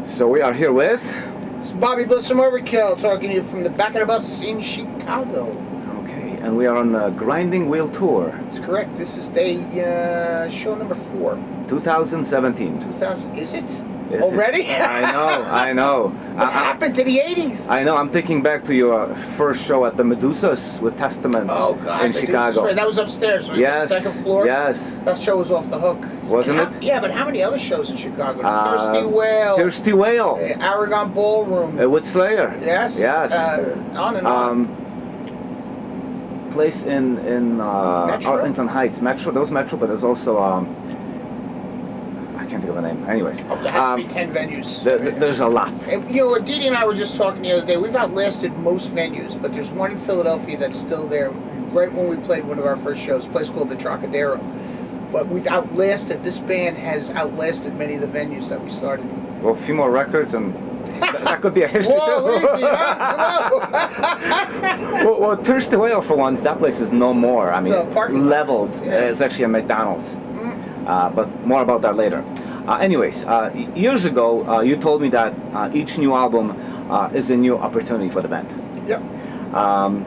So we are here with... It's Bobby Blitz from Overkill talking to you from the back of the bus in Chicago. Okay, and we are on the Grinding Wheel Tour. That's correct. This is day show number 4. 2017. 2000, is it? Is Already? It? I know. What happened to the 80s? I know, I'm thinking back to your first show at the Medusas with Testament in Chicago. Right. That was upstairs, right? Yes. The second floor? Yes. That show was off the hook. Wasn't it? Yeah, but how many other shows in Chicago? The Thirsty Whale. Thirsty Whale. Aragon Ballroom. With Slayer. Yes. Yes. On and on. Place in Arlington Heights. Metro. There was Metro, but there's also... I can't think of the name. Anyways. Oh, there has to be 10 venues. There's a lot. And, you know, Didi and I were just talking the other day. We've outlasted most venues, but there's one in Philadelphia that's still there. Right when we played one of our first shows, a place called the Trocadero. But we've outlasted. This band has outlasted many of the venues that we started. Well, a few more records, and that could be a history Whoa, too. easy, huh? well, Thirsty Whale for once. That place is no more. I mean, leveled. Yeah. It's actually a McDonald's. But more about that later. Anyways, years ago, you told me that each new album is a new opportunity for the band. Yep.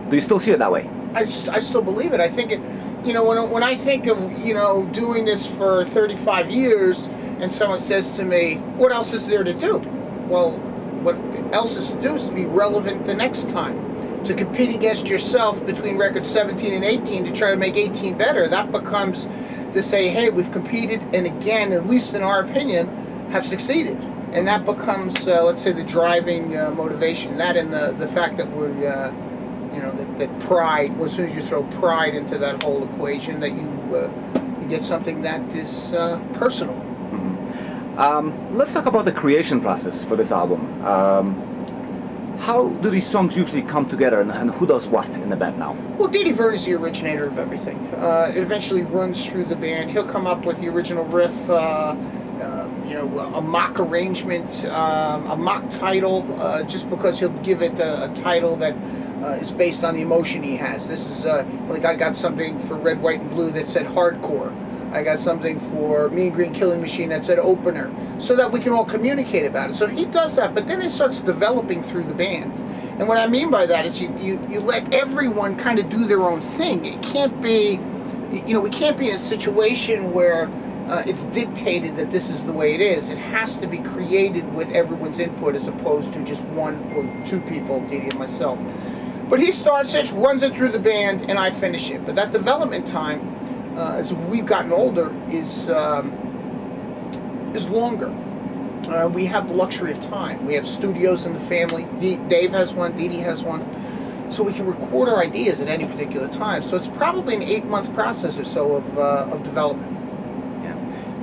Do you still see it that way? I still believe it. I think it, you know, when I think of, you know, doing this for 35 years and someone says to me, what else is there to do? Well, what else is to do is to be relevant the next time. To compete against yourself between records 17 and 18 to try to make 18 better. That becomes to say, hey, we've competed and again, at least in our opinion, have succeeded. And that becomes, let's say, the driving motivation. That and the fact that we're, you know, that pride, as soon as you throw pride into that whole equation, that you get something that is personal. Mm-hmm. Let's talk about the creation process for this album. How do these songs usually come together, and who does what in the band now? Well, Didi Verne is the originator of everything. It eventually runs through the band. He'll come up with the original riff, you know, a mock arrangement, a mock title, just because he'll give it a title that is based on the emotion he has. This is, like I got something for Red, White, and Blue that said hardcore. I got something for Mean Green Killing Machine that said opener, so that we can all communicate about it. So he does that, but then it starts developing through the band. And what I mean by that is you let everyone kind of do their own thing. It can't be, you know, we can't be in a situation where it's dictated that this is the way it is. It has to be created with everyone's input as opposed to just one or two people, Didi and myself. But he starts it, runs it through the band, and I finish it. But that development time, as we've gotten older, is longer. We have the luxury of time. We have studios in the family. Dave has one, Didi has one. So we can record our ideas at any particular time. So it's probably an 8-month process or so of development. Yeah.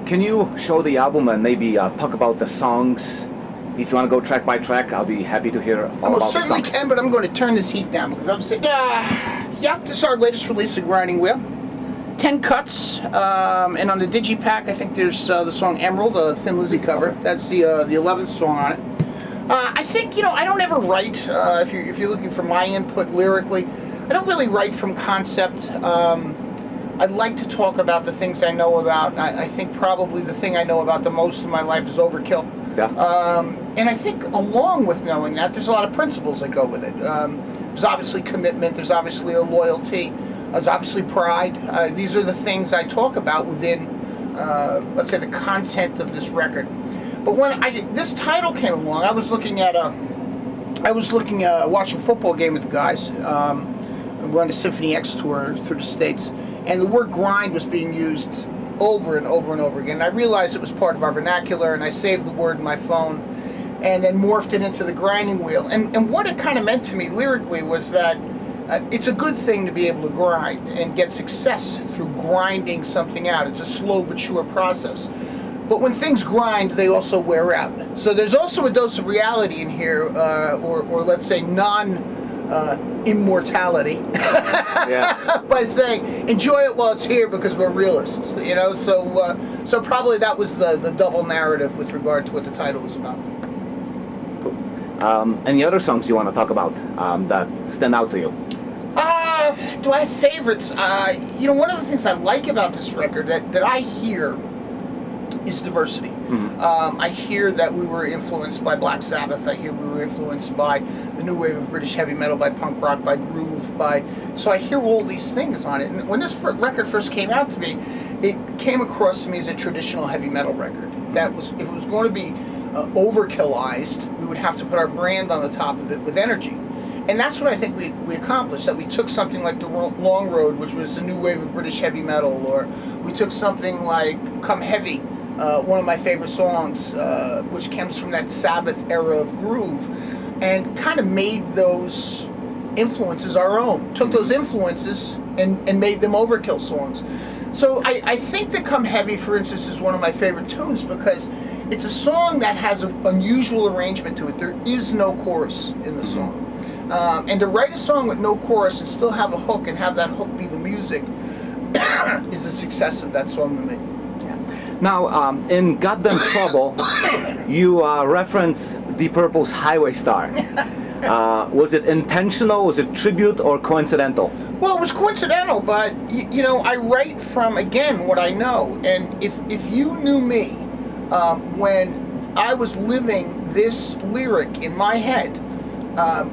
Can you show the album and maybe talk about the songs? If you want to go track by track, I'll be happy to hear all about the songs. I certainly can, but I'm going to turn this heat down because I'm saying, yeah, this is our latest release of Grinding Wheel. 10 cuts, and on the digipack, I think there's the song Emerald, a Thin Lizzy cover. That's the 11th song on it. I think, you know, I don't ever write, if you're looking for my input lyrically, I don't really write from concept. I'd like to talk about the things I know about. I think probably the thing I know about the most in my life is Overkill. Yeah. And I think along with knowing that, there's a lot of principles that go with it. There's obviously commitment, there's obviously a loyalty, there's obviously pride. These are the things I talk about within, let's say, the content of this record. But when this title came along, I was watching a football game with the guys. We're on the Symphony X tour through the States, and the word grind was being used over and over and over again. And I realized it was part of our vernacular, and I saved the word in my phone, and then morphed it into the grinding wheel. And what it kind of meant to me lyrically was that it's a good thing to be able to grind and get success through grinding something out. It's a slow but sure process. But when things grind, they also wear out. So there's also a dose of reality in here, or let's say non-immortality, by saying, enjoy it while it's here because we're realists, you know? So probably that was the double narrative with regard to what the title was about. Cool. Any other songs you want to talk about that stand out to you? Do I have favorites? You know, one of the things I like about this record that I hear is diversity. I hear that we were influenced by Black Sabbath. I hear we were influenced by the new wave of British heavy metal, by punk rock, by groove, so I hear all these things on it. And when this record first came out to me, it came across to me as a traditional heavy metal record. That was, if it was going to be overkillized, we would have to put our brand on the top of it with energy. And that's what I think we accomplished, that we took something like The Long Road, which was a new wave of British heavy metal, or we took something like Come Heavy, one of my favorite songs, which comes from that Sabbath era of groove, and kind of made those influences our own. Took those influences and made them Overkill songs. So I think that Come Heavy, for instance, is one of my favorite tunes because it's a song that has an unusual arrangement to it. There is no chorus in the song. And to write a song with no chorus and still have a hook and have that hook be the music is the success of that song to me. Yeah. Now, in Goddamn Trouble, you reference Deep Purple's Highway Star. Was it intentional, was it tribute, or coincidental? Well, it was coincidental, but you know, I write from, again, what I know. And if you knew me when I was living this lyric in my head,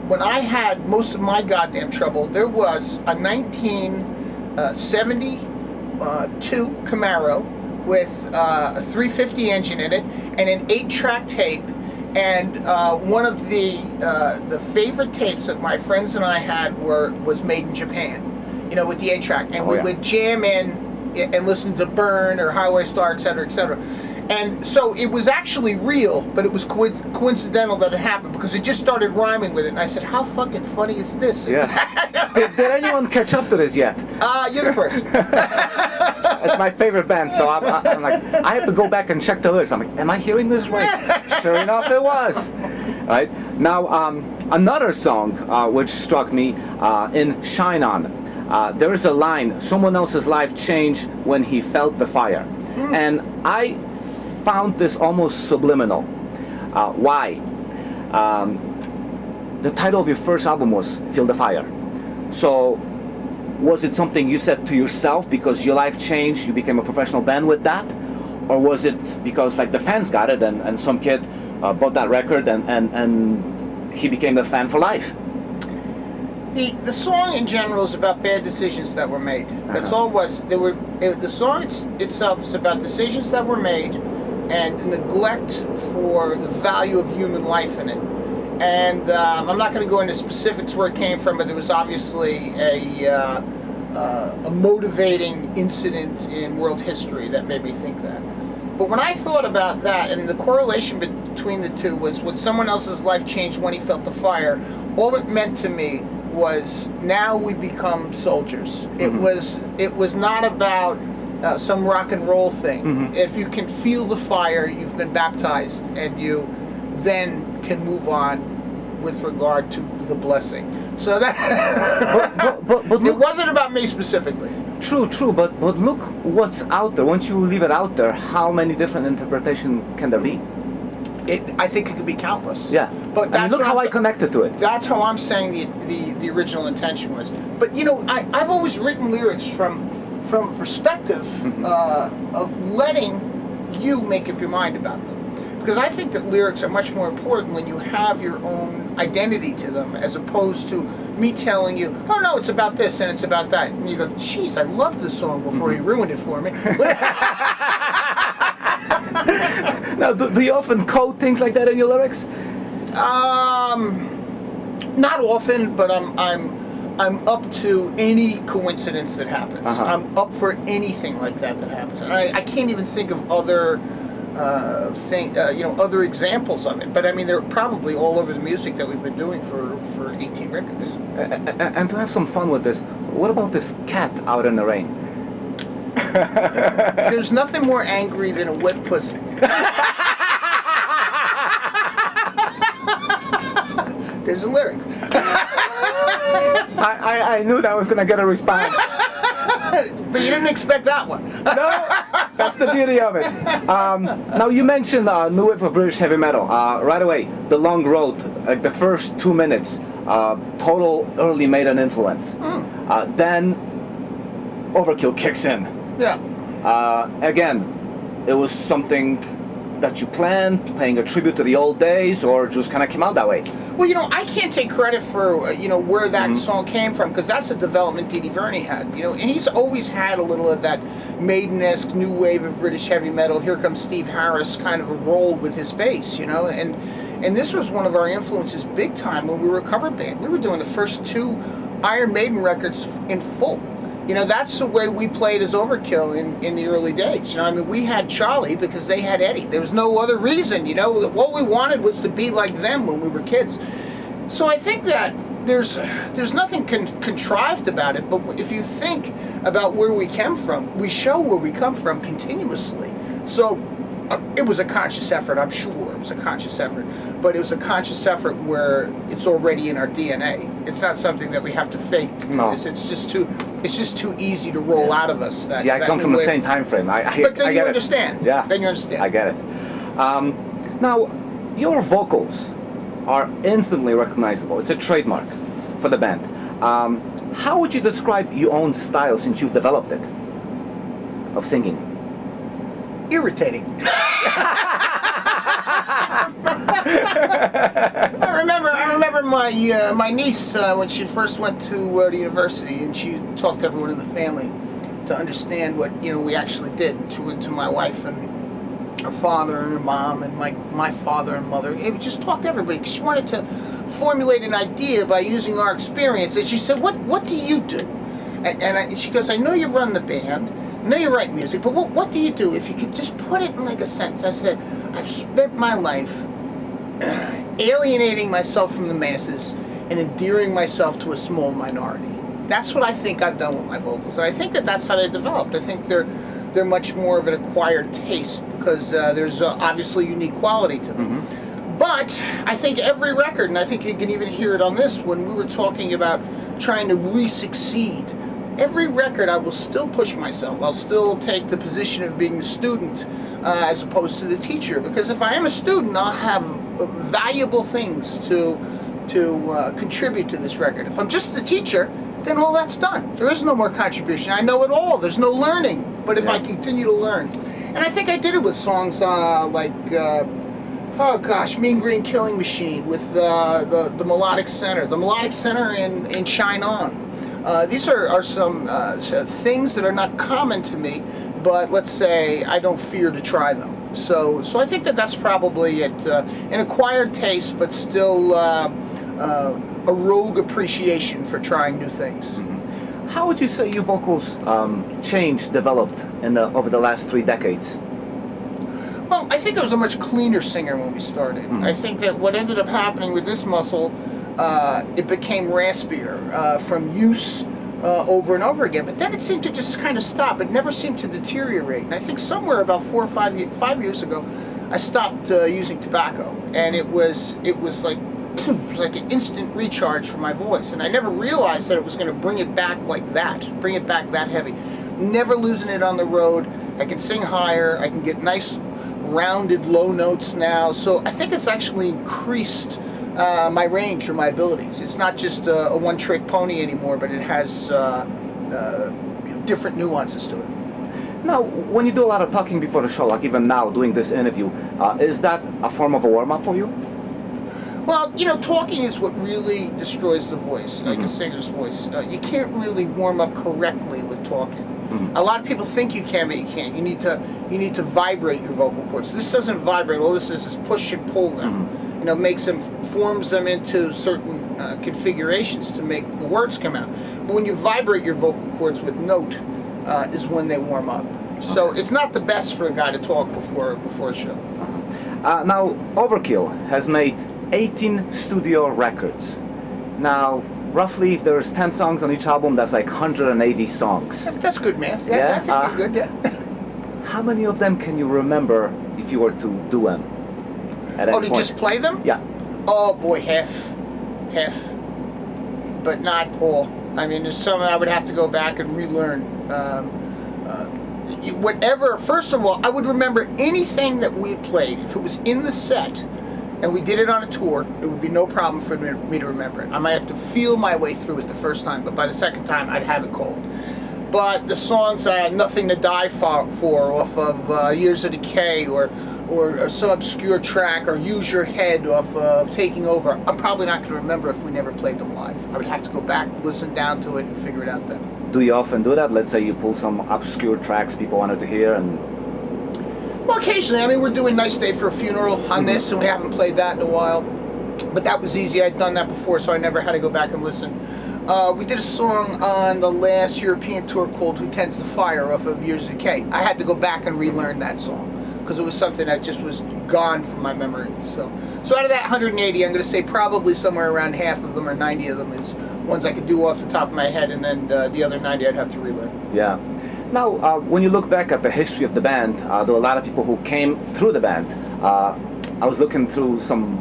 when I had most of my goddamn trouble, there was a 1972 Camaro with a 350 engine in it and an 8-track tape. And one of the favorite tapes that my friends and I had was made in Japan, you know, with the 8-track. And we would jam in and listen to Burn or Highway Star, et cetera, et cetera. And so it was actually real, but it was coincidental that it happened because it just started rhyming with it. And I said, how fucking funny is this? Yeah. did anyone catch up to this yet? You're the first. It's my favorite band, so I'm like, I have to go back and check the lyrics. I'm like, am I hearing this right? Sure enough, it was. Right? Now, another song which struck me in Shine On, there is a line, someone else's life changed when he felt the fire. And I found this almost subliminal. Why? The title of your first album was Feel the Fire. So was it something you said to yourself because your life changed, you became a professional band with that? Or was it because like the fans got it and some kid bought that record and he became a fan for life? The song in general is about bad decisions that were made. That's all it was. The song itself is about decisions that were made and neglect for the value of human life in it. And I'm not going to go into specifics where it came from, but it was obviously a motivating incident in world history that made me think that. But when I thought about that, and the correlation between the two was when someone else's life changed when he felt the fire, all it meant to me was now we become soldiers. It was not about some rock and roll thing. If you can feel the fire, you've been baptized, and you then can move on with regard to the blessing. So that but look, it wasn't about me specifically. True, but look what's out there. Once you leave it out there, how many different interpretations can there be? I think it could be countless. Yeah, but that's look how I connected to it. That's how I'm saying the original intention was. But you know, I've always written lyrics from a perspective of letting you make up your mind about them. Because I think that lyrics are much more important when you have your own identity to them, as opposed to me telling you, oh no, it's about this and it's about that. And you go, geez, I loved this song before he ruined it for me. Now, do you often code things like that in your lyrics? Not often, but I'm up to any coincidence that happens. I'm up for anything like that happens. And I can't even think of other other examples of it. But I mean, they're probably all over the music that we've been doing for 18 records. And to have some fun with this, what about this cat out in the rain? There's nothing more angry than a wet pussy. There's the lyrics. I knew that was going to get a response. But you didn't expect that one. No, that's the beauty of it. Now you mentioned new wave of British heavy metal. Right away, The Long Road, like the first 2 minutes, total early Maiden influence. Then Overkill kicks in. Yeah. Again, it was something that you planned, paying a tribute to the old days, or just kind of came out that way? Well, I can't take credit for, where that song came from, because that's a development Dee Dee Verney had, and he's always had a little of that Maiden-esque new wave of British heavy metal, here comes Steve Harris kind of a role with his bass, and this was one of our influences big time when we were a cover band. We were doing the first 2 Iron Maiden records in full. That's the way we played as Overkill in the early days. We had Charlie because they had Eddie. There was no other reason. What we wanted was to be like them when we were kids. So I think that there's nothing contrived about it. But if you think about where we came from, we show where we come from continuously. So it was a conscious effort, I'm sure. It was a conscious effort. But it was a conscious effort where it's already in our DNA. It's not something that we have to fake. No. It's just too easy to roll out of us. See, I come from the same time frame. But then I you get understand. It. Yeah. Then you understand. I get it. Now, your vocals are instantly recognizable. It's a trademark for the band. How would you describe your own style since you've developed it of singing? Irritating. I remember my niece when she first went to the university, and she talked to everyone in the family to understand what we actually did. To my wife and her father and her mom and my father and mother. It just talked to everybody because she wanted to formulate an idea by using our experience. And she said, "What do you do?" And she goes, "I know you run the band. I know you write music, but what do you do? If you could just put it in like a sentence." I said, "I've spent my life alienating myself from the masses and endearing myself to a small minority. That's what I think I've done with my vocals, and I think that's how they developed. I think they're much more of an acquired taste because there's obviously unique quality to them." But I think every record, and I think you can even hear it on this when we were talking about trying to re-succeed. Every record I will still push myself. I'll still take the position of being the student as opposed to the teacher. Because if I am a student, I'll have valuable things to contribute to this record. If I'm just the teacher, then all that's done. There is no more contribution. I know it all. There's no learning. But if I continue to learn. And I think I did it with songs Mean Green Killing Machine with the Melodic Center. The Melodic Center in Shine On. These are some things that are not common to me, but let's say I don't fear to try them. So I think that's probably it. An acquired taste, but still a rogue appreciation for trying new things. How would you say your vocals changed, developed over the last 3 decades? Well, I think I was a much cleaner singer when we started. I think that what ended up happening with this muscle, it became raspier from use over and over again. But then it seemed to just kind of stop. It never seemed to deteriorate. And I think somewhere about 4 or 5 years ago, I stopped using tobacco, and it was like an instant recharge for my voice. And I never realized that it was going to bring it back like that, bring it back that heavy. Never losing it on the road. I can sing higher. I can get nice rounded low notes now. So I think it's actually increased my range or my abilities. It's not just a one-trick pony anymore, but it has different nuances to it. Now, when you do a lot of talking before the show, like even now doing this interview, is that a form of a warm-up for you? Well, talking is what really destroys the voice, like a singer's voice. You can't really warm up correctly with talking. A lot of people think you can, but you can't. You need to vibrate your vocal cords. This doesn't vibrate. All this is push and pull them. Forms them into certain configurations to make the words come out. But when you vibrate your vocal cords with note, is when they warm up. So it's not the best for a guy to talk before a show. Now, Overkill has made 18 studio records. Now, roughly, if there's 10 songs on each album, that's like 180 songs. That's good math. Yeah, I think you're good. Yeah. How many of them can you remember if you were to do them? To just play them? Yeah. Oh boy, half, but not all. I mean, there's some I would have to go back and relearn. Whatever. First of all, I would remember anything that we played. If it was in the set, and we did it on a tour, it would be no problem for me to remember it. I might have to feel my way through it the first time, but by the second time, I'd have it cold. but the songs Nothing to Die For off of Years of Decay, or some obscure track, or Use Your Head off of Taking Over, I'm probably not going to remember if we never played them live. I would have to go back, listen down to it, and figure it out then. Do you often do that? Let's say you pull some obscure tracks people wanted to hear, and well, occasionally. I mean, we're doing Nice Day for a Funeral on this, and we haven't played that in a while. But that was easy. I'd done that before, so I never had to go back and listen. We did a song on the last European tour called Who Tends the Fire off of Years of Decay. I had to go back and relearn that song because it was something that just was gone from my memory. So out of that 180, I'm going to say probably somewhere around half of them or 90 of them is ones I could do off the top of my head, and then the other 90 I'd have to relearn. Yeah. Now, when you look back at the history of the band, there are a lot of people who came through the band. I was looking through some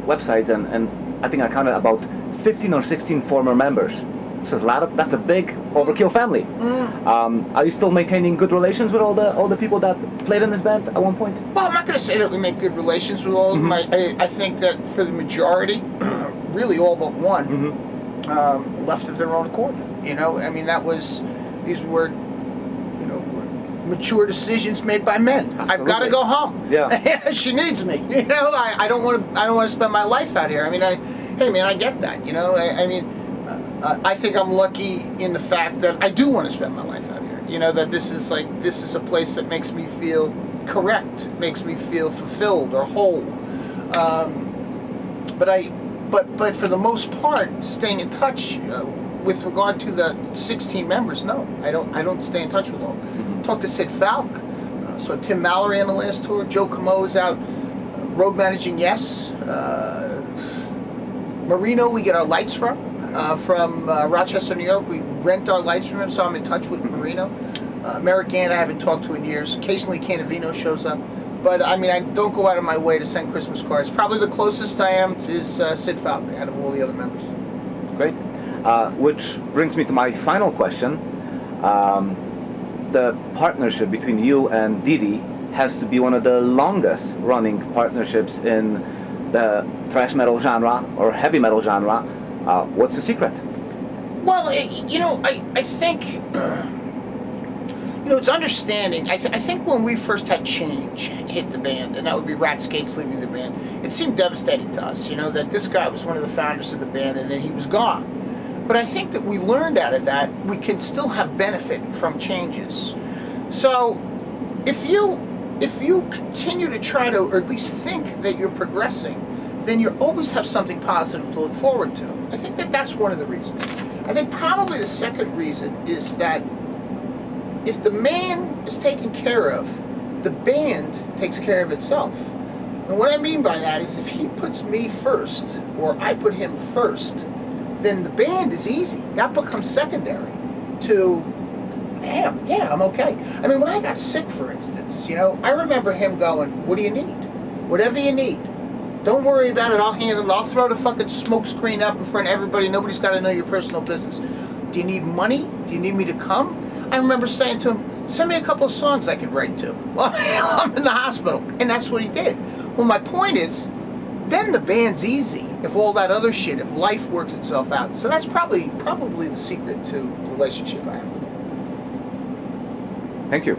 websites, and I think I counted about 15 or 16 former members. So that's a big Overkill family. Are you still maintaining good relations with all the people that played in this band at one point? Well, I'm not going to say that we make good relations with all of them. I think that for the majority, really all but one, left of their own accord. You know, I mean, these were, you know, mature decisions made by men. Absolutely. I've got to go home. Yeah, she needs me. You know, I don't want to spend my life out here. I mean, hey man, I get that. You know, I mean, I think I'm lucky in the fact that I do want to spend my life out here. You know, that this is a place that makes me feel correct, makes me feel fulfilled or whole. But for the most part, staying in touch with regard to the 16 members, no, I don't stay in touch with all. Talked to Sid Falk, saw Tim Mallory on the last tour. Joe Camo is out road managing. Yes, Marino we get our lights from Rochester, New York. We rent our lights from him, so I'm in touch with Marino. Merrick Gant I haven't talked to in years. Occasionally Canavino shows up. But I mean, I don't go out of my way to send Christmas cards. Probably the closest I am is Sid Falk out of all the other members. Great. Which brings me to my final question. The partnership between you and Didi has to be one of the longest running partnerships in the thrash metal genre or heavy metal genre. What's the secret? Well, you know, I think, you know, it's understanding. I think when we first had change hit the band, and that would be Rat Skates leaving the band, it seemed devastating to us, you know, that this guy was one of the founders of the band and then he was gone. But I think that we learned out of that we can still have benefit from changes. So if you continue to try to, or at least think that you're progressing, then you always have something positive to look forward to. I think that that's one of the reasons. I think probably the second reason is that if the man is taken care of, the band takes care of itself. And what I mean by that is if he puts me first, or I put him first, then the band is easy. That becomes secondary to, damn, yeah, I'm okay. I mean, when I got sick, for instance, you know, I remember him going, what do you need? Whatever you need. Don't worry about it, I'll handle it. I'll throw the fucking smoke screen up in front of everybody. Nobody's got to know your personal business. Do you need money? Do you need me to come? I remember saying to him, send me a couple of songs I could write to while I'm in the hospital. And that's what he did. Well, my point is, then the band's easy if all that other shit, if life works itself out. So that's probably the secret to the relationship I have with him. Thank you.